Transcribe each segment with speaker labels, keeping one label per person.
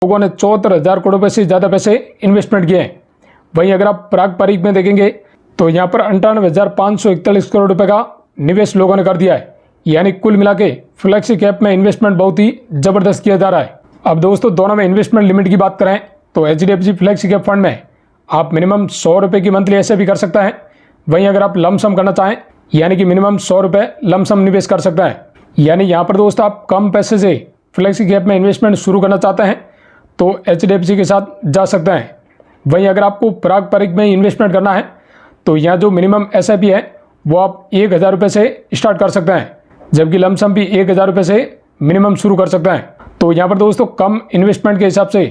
Speaker 1: लोगों ने 74,000 करोड़ रुपए से ज़्यादा पैसे इन्वेस्टमेंट किए हैं। वहीं अगर आप पारंपरिक में देखेंगे तो यहाँ पर 98,541 करोड़ रुपए का निवेश लोगों ने कर दिया है। यानी कुल मिला के फ्लैक्सी कैप में इन्वेस्टमेंट बहुत ही जबरदस्त किया जा रहा है। अब दोस्तों दोनों में इन्वेस्टमेंट लिमिट की बात करें तो HDFC फ्लैक्सी कैप फंड में आप मिनिमम 100 रुपये की मंथली SIP कर सकते हैं। वहीं अगर आप लमसम करना चाहें यानी कि मिनिमम 100 रुपये लमसम निवेश कर सकते हैं। यानी यहाँ पर दोस्तों आप कम पैसे से फ्लैक्सी कैप में इन्वेस्टमेंट शुरू करना चाहते हैं तो HDFC के साथ जा सकते हैं। वहीं अगर आपको पारंपरिक में इन्वेस्टमेंट करना है तो यहाँ जो मिनिमम SIP है वो आप 1,000 रुपये से स्टार्ट कर सकते हैं, जबकि लमसम भी 1,000 रुपये से मिनिमम शुरू कर सकते हैं। तो यहाँ पर दोस्तों कम इन्वेस्टमेंट के हिसाब से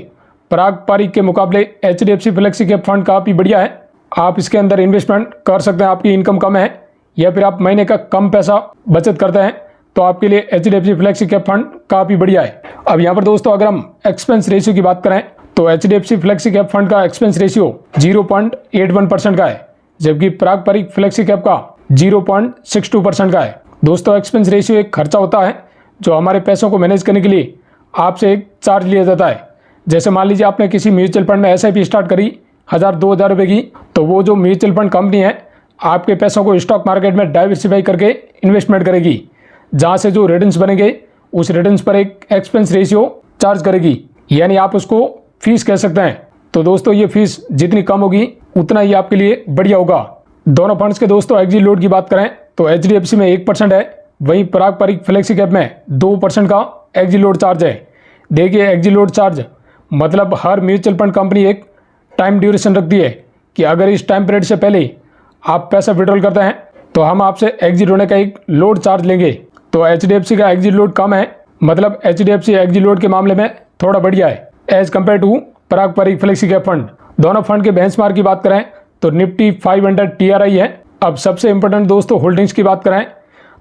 Speaker 1: पारंपरिक के मुकाबले HDFC फ्लैक्सी कैप फंड काफ़ी बढ़िया है। आप इसके अंदर इन्वेस्टमेंट कर सकते हैं। आपकी इनकम कम है या फिर आप महीने का कम पैसा बचत करते हैं तो आपके लिए HDFC फ्लैक्सी कैप फंड काफ़ी बढ़िया है। अब यहाँ पर दोस्तों अगर हम एक्सपेंस रेशियो की बात करें तो HDFC फ्लैक्सी कैप फंड का एक्सपेंस रेशियो 0.81% का है, जबकि पारंपरिक फ्लैक्सी कैप का 0.62% का है। दोस्तों एक्सपेंस रेशियो एक खर्चा होता है जो हमारे पैसों को मैनेज करने के लिए आपसे एक चार्ज लिया जाता है। जैसे मान लीजिए आपने किसी म्यूचुअल फंड में SIP स्टार्ट करी 1,000-2,000 रुपये की, तो वो जो म्यूचुअल फंड कंपनी है आपके पैसों को स्टॉक मार्केट में डाइवर्सिफाई करके इन्वेस्टमेंट करेगी, जहाँ से जो रिटर्न्स बनेंगे उस रिटर्न्स पर एक एक्सपेंस रेशियो चार्ज करेगी, यानी आप उसको फीस कह सकते हैं। तो दोस्तों ये फीस जितनी कम होगी उतना ही आपके लिए बढ़िया होगा। दोनों फंड्स के दोस्तों एग्जिट लोड की बात करें तो HDFC में 1% है, वहीं पारंपरिक फ्लैक्सी कैप में 2% का एग्जिट लोड चार्ज है। देखिए एग्जिट लोड चार्ज मतलब हर म्यूचुअल फंड कंपनी एक टाइम ड्यूरेशन रखती है कि अगर इस टाइम पीरियड से पहले आप पैसा विड्रॉल करते हैं तो हम आपसे एग्जिट होने का एक लोड चार्ज लेंगे। तो HDFC का एग्जिट लोड कम है, मतलब HDFC एग्जिट लोड के मामले में थोड़ा बढ़िया है एज कम्पेयर टू पारंपरिक फ्लैक्सी कैप फंड। दोनों फंड के बेंचमार्क की बात करें तो निफ्टी 500 TRI है। अब सबसे इंपॉर्टेंट दोस्तों होल्डिंग्स की बात करें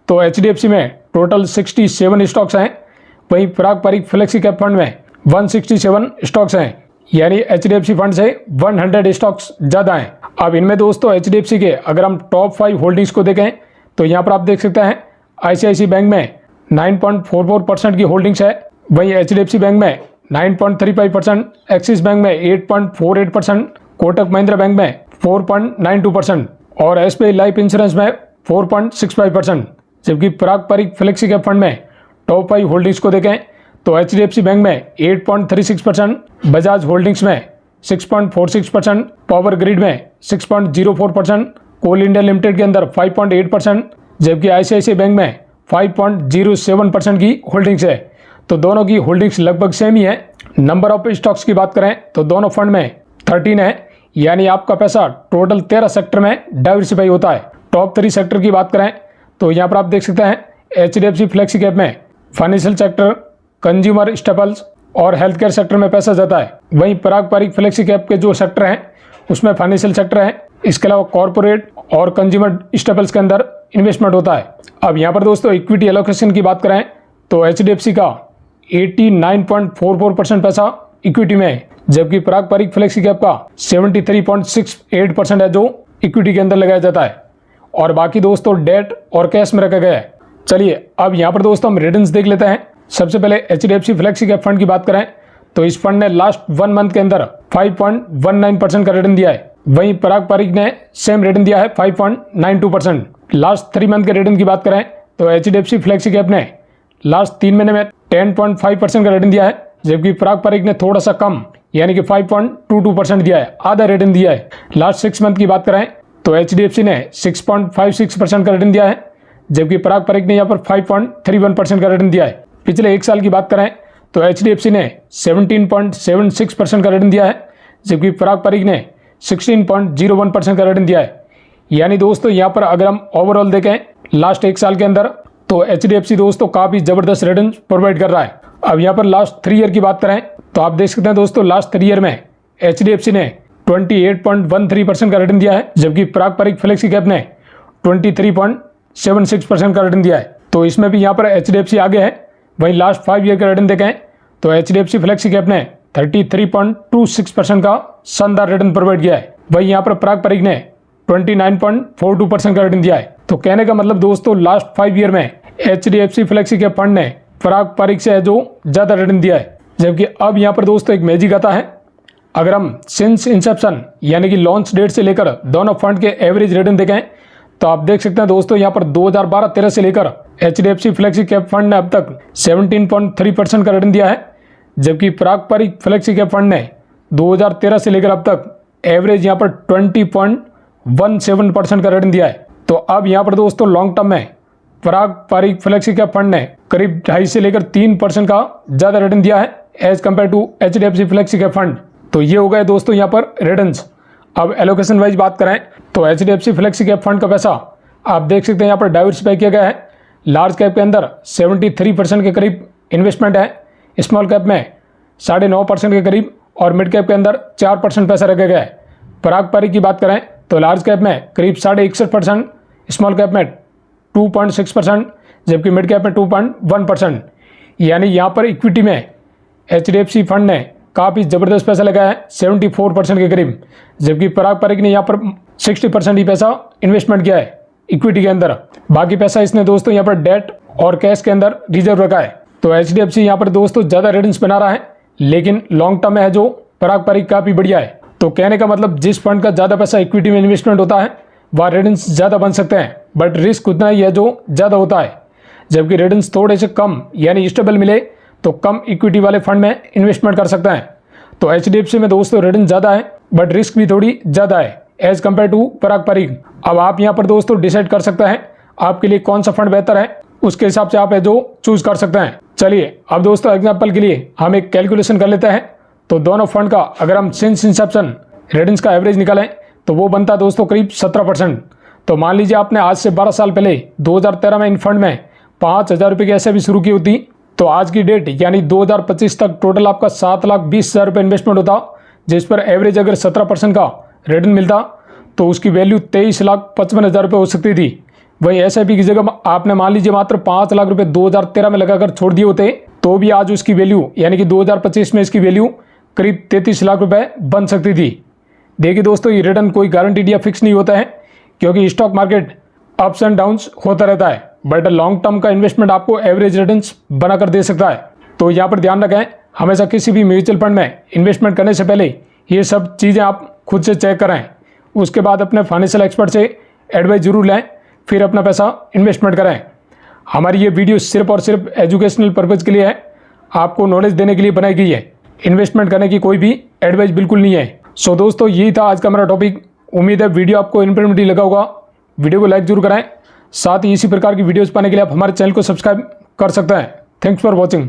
Speaker 1: तो HDFC में टोटल 67 स्टॉक्स हैं, वहीं पारंपरिक फ्लैक्सी कैप फंड में 167 स्टॉक्स हैं, यानी HDFC फंड से 100 स्टॉक्स ज़्यादा हैं। अब इनमें दोस्तों HDFC के अगर हम टॉप 5 होल्डिंग्स को देखें तो यहाँ पर आप देख सकते हैं ICICI बैंक में 9.44% की होल्डिंग्स है, वहीं HDFC बैंक में 9.35%, एक्सिस बैंक में 8.48%, कोटक महिंद्रा बैंक में 4.92% और SBI लाइफ इंश्योरेंस में 4.65%। जबकि पारंपरिक फ्लैक्सी कैप फंड में टॉप 5 होल्डिंग्स को देखें तो HDFC बैंक में 8.36%, बजाज होल्डिंग्स में 6.46%, पावर ग्रिड में 6.04%, कोल इंडिया लिमिटेड के अंदर 5.8%, जबकि ICICI बैंक में 5.07% की होल्डिंग्स है। तो दोनों की होल्डिंग्स लगभग सेम ही है। नंबर ऑफ स्टॉक्स की बात करें तो दोनों फंड में 13 है, यानी आपका पैसा टोटल 13 सेक्टर में डाइवर्सिफाई होता है। टॉप 3 सेक्टर की बात करें तो यहाँ पर आप देख सकते हैं HDFC फ्लैक्सी कैप में फाइनेंशियल सेक्टर, कंज्यूमर स्टेपल्स और हेल्थ केयर सेक्टर में पैसा जाता है। वहीं पारंपरिक फ्लैक्सी कैप के जो सेक्टर हैं उसमें फाइनेंशियल सेक्टर है, इसके अलावा कॉर्पोरेट और कंज्यूमर स्टेपल्स के अंदर इन्वेस्टमेंट होता है। अब यहाँ पर दोस्तों इक्विटी एलोकेशन की बात करें तो HDFC का 89.44% पैसा इक्विटी में है, जबकि पारंपरिक फ्लैक्सी कैप का 73.68% है जो इक्विटी के अंदर लगाया जाता है और बाकी दोस्तों डेट और कैश में रखा गया है। चलिए अब यहाँ पर दोस्तों हम रिटर्न्स देख लेते हैं। सबसे पहले HDFC फ्लैक्सी कैप फंड की बात करें तो इस फंड ने लास्ट 1 मंथ के अंदर 5.19% का रिटर्न दिया है, वहीं पारंपरिक ने सेम रिटर्न दिया है 5.92%। लास्ट 3 मंथ के रिटर्न की बात करें तो HDFC फ्लैक्सी कैप ने लास्ट 3 महीने में 10.5% का रिटर्न दिया है, जबकि पारंपरिक ने थोड़ा सा कम यानी कि 5.22% दिया है, आधा रिटर्न दिया है। लास्ट 6 मंथ की बात करें तो HDFC ने 6.56% का रिटर्न दिया है, जबकि पारंपरिक ने यहाँ पर 5.31% का रिटर्न दिया है। पिछले 1 साल की बात करें तो HDFC ने 17.76% का रिटर्न दिया है, जबकि पारंपरिक ने 16.01% का रिटर्न दिया है। यानी दोस्तों यहाँ पर अगर हम ओवरऑल देखें लास्ट 1 साल के अंदर तो HDFC दोस्तों काफ़ी ज़बरदस्त रिटर्न प्रोवाइड कर रहा है। अब यहाँ पर लास्ट 3 ईयर की बात करें तो आप देख सकते हैं दोस्तों लास्ट 3 ईयर में HDFC ने 28.13% का रिटर्न दिया है, जबकि पारंपरिक फ्लैक्सी कैप ने 23.76% का रिटर्न दिया है। तो इसमें भी यहाँ पर HDFC आगे है। वहीं लास्ट 5 ईयर का रिटर्न देखें तो HDFC फ्लैक्सी कैप ने 33.26% का शानदार रिटर्न प्रोवाइड किया है, वहीं यहाँ पर पारंपरिक ने 29.42% का रिटर्न दिया है। तो कहने का मतलब दोस्तों लास्ट 5 ईयर में HDFC फ्लैक्सी कैप फंड ने पारंपरिक से जो ज़्यादा रिटर्न दिया है, जबकि अब यहाँ पर दोस्तों एक मैजिक आता है। अगर हम सिंस इंसेप्शन यानी कि लॉन्च डेट से लेकर दोनों फंड के एवरेज रिटर्न देखें तो आप देख सकते हैं दोस्तों यहाँ पर 2012-13 से लेकर HDFC फ्लेक्सी कैप फंड ने अब तक 17.3% का रिटर्न दिया है, जबकि पारंपरिक फ्लेक्सी कैप फंड ने 2013 से लेकर अब तक एवरेज यहाँ पर 20.17% का रिटर्न दिया है। तो अब यहाँ पर दोस्तों लॉन्ग टर्म में पारंपरिक फ्लेक्सी कैप फंड ने करीब 2.5 से लेकर 3% का ज़्यादा रिटर्न दिया है as compare to HDFC flexi cap fund. तो ये हो गए दोस्तों यहाँ पर रिटर्न्स। अब एलोकेशन वाइज बात करें तो HDFC फ्लेक्सी कैप फंड का पैसा आप देख सकते हैं यहाँ पर डाइवर्सिफाई किया गया है। लार्ज कैप के अंदर 73% के करीब इन्वेस्टमेंट है, स्मॉल कैप में 9.5% के करीब और मिड कैप के अंदर 4% पैसा रखा गया है। पारंपरिक की बात करें तो लार्ज कैप में करीब 61%, स्मॉल कैप में 2.6%, जबकि मिड कैप में 2.1%। यानी यहाँ पर इक्विटी में HDFC फंड ने काफ़ी ज़बरदस्त पैसा लगाया है 74% के करीब, जबकि पारंपरिक ने यहाँ पर 60% ही पैसा इन्वेस्टमेंट किया है इक्विटी के अंदर। बाकी पैसा इसने दोस्तों यहाँ पर डेट और कैश के अंदर रिजर्व रखा है। तो HDFC यहाँ पर दोस्तों ज़्यादा रिटर्न्स बना रहा है, लेकिन लॉन्ग टर्म में है जो पारंपरिक काफ़ी बढ़िया है। तो कहने का मतलब जिस फंड का ज़्यादा पैसा इक्विटी में इन्वेस्टमेंट होता है वह रिटर्न्स ज़्यादा बन सकते हैं, बट रिस्क उतना ही है जो ज़्यादा होता है। जबकि रिटर्न्स थोड़े से कम यानी स्टेबल मिले तो कम इक्विटी वाले फंड में इन्वेस्टमेंट कर सकते हैं। तो HDFC में दोस्तों रिटर्न ज़्यादा है बट रिस्क भी थोड़ी ज़्यादा है एज कम्पेयर टू पारंपरिक। अब आप यहाँ पर दोस्तों डिसाइड कर सकते हैं आपके लिए कौन सा फंड बेहतर है, उसके हिसाब से आप है जो चूज कर सकते हैं। चलिए अब दोस्तों एग्जाम्पल के लिए हम एक कैलकुलेशन कर लेते हैं। तो दोनों फंड का अगर हम सिंस इंसेप्शन रिटर्न्स का एवरेज निकालें तो वो बनता है दोस्तों करीब 17%। तो मान लीजिए आपने आज से 12 साल पहले 2013 में इन फंड में 5,000 रुपये की एसआईपी शुरू की होती तो आज की डेट यानी 2025 तक टोटल आपका 7,20,000 रुपये इन्वेस्टमेंट होता, जिस पर एवरेज अगर 17% का रिटर्न मिलता तो उसकी वैल्यू 23,55,000 रुपये हो सकती थी। वही एसआईपी की जगह आपने मान लीजिए मात्र 5 लाख रुपये 2013 में लगाकर छोड़ दिए होते तो भी आज उसकी वैल्यू यानी कि 2025 में इसकी वैल्यू करीब 33 लाख रुपये बन सकती थी। देखिए दोस्तों ये रिटर्न कोई गारंटीड या फिक्स नहीं होता है, क्योंकि stock market ups and downs होता रहता है, बट लॉन्ग टर्म का इन्वेस्टमेंट आपको एवरेज रिटर्न्स बनाकर दे सकता है। तो यहाँ पर ध्यान रखें, हमेशा किसी भी म्यूचुअल फंड में इन्वेस्टमेंट करने से पहले ये सब चीज़ें आप खुद से चेक करें, उसके बाद अपने फाइनेंशियल एक्सपर्ट से एडवाइस जरूर लें, फिर अपना पैसा इन्वेस्टमेंट करें। हमारी ये वीडियो सिर्फ और सिर्फ एजुकेशनल पर्पज़ के लिए है, आपको नॉलेज देने के लिए बनाई गई है, इन्वेस्टमेंट करने की कोई भी एडवाइस बिल्कुल नहीं है। सो दोस्तों यही था आज का मेरा टॉपिक। उम्मीद है वीडियो आपको इन्फॉर्मेटिव लगा होगा। वीडियो को लाइक जरूर करें, साथ ही इसी प्रकार की वीडियोस पाने के लिए आप हमारे चैनल को सब्सक्राइब कर सकते हैं। Thanks for watching.